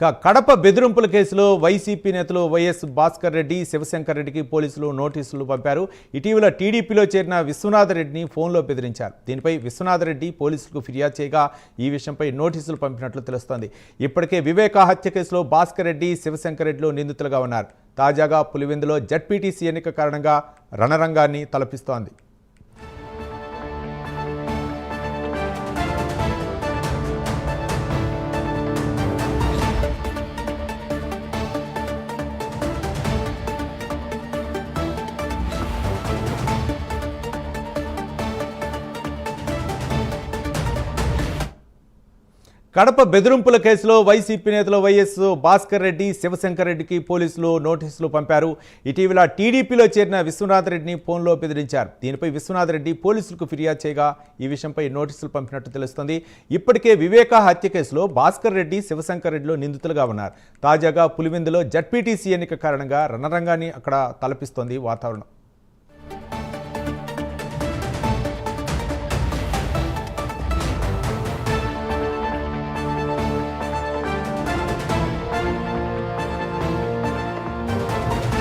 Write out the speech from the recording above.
కడప బెదిరింపుల కేసులో వైసీపీ నేతలు వైఎస్ భాస్కర్ రెడ్డి, శివశంకర్ రెడ్డికి పోలీసులు నోటీసులు పంపారు. ఇటీవల టీడీపీలో చేరిన విశ్వనాథరెడ్డిని ఫోన్లో బెదిరించారు. దీనిపై విశ్వనాథరెడ్డి పోలీసులకు ఫిర్యాదు చేయగా ఈ విషయంపై నోటీసులు పంపినట్లు తెలుస్తోంది. ఇప్పటికే వివేకా హత్య కేసులో భాస్కర్ రెడ్డి, శివశంకర్ రెడ్డిలు నిందితులుగా ఉన్నారు. తాజాగా పులివెందులో జడ్పీటీసీ ఎన్నిక కారణంగా రణరంగాన్ని తలపిస్తోంది. కడప బెదిరింపుల కేసులో వైసీపీ నేతలు వైఎస్ భాస్కర్ రెడ్డి, శివశంకర్ రెడ్డికి పోలీసులు నోటీసులు పంపారు. ఇటీవల టీడీపీలో చేరిన విశ్వనాథరెడ్డిని ఫోన్లో బెదిరించారు. దీనిపై విశ్వనాథరెడ్డి పోలీసులకు ఫిర్యాదు చేయగా ఈ విషయంపై నోటీసులు పంపినట్టు తెలుస్తోంది. ఇప్పటికే వివేకా హత్య కేసులో భాస్కర్ రెడ్డి, శివశంకర్ రెడ్డిలు నిందితులుగా ఉన్నారు. తాజాగా పులివెందులో జడ్పీటీసీ ఎన్నిక కారణంగా రణరంగాన్ని అక్కడ తలపిస్తోంది వాతావరణం.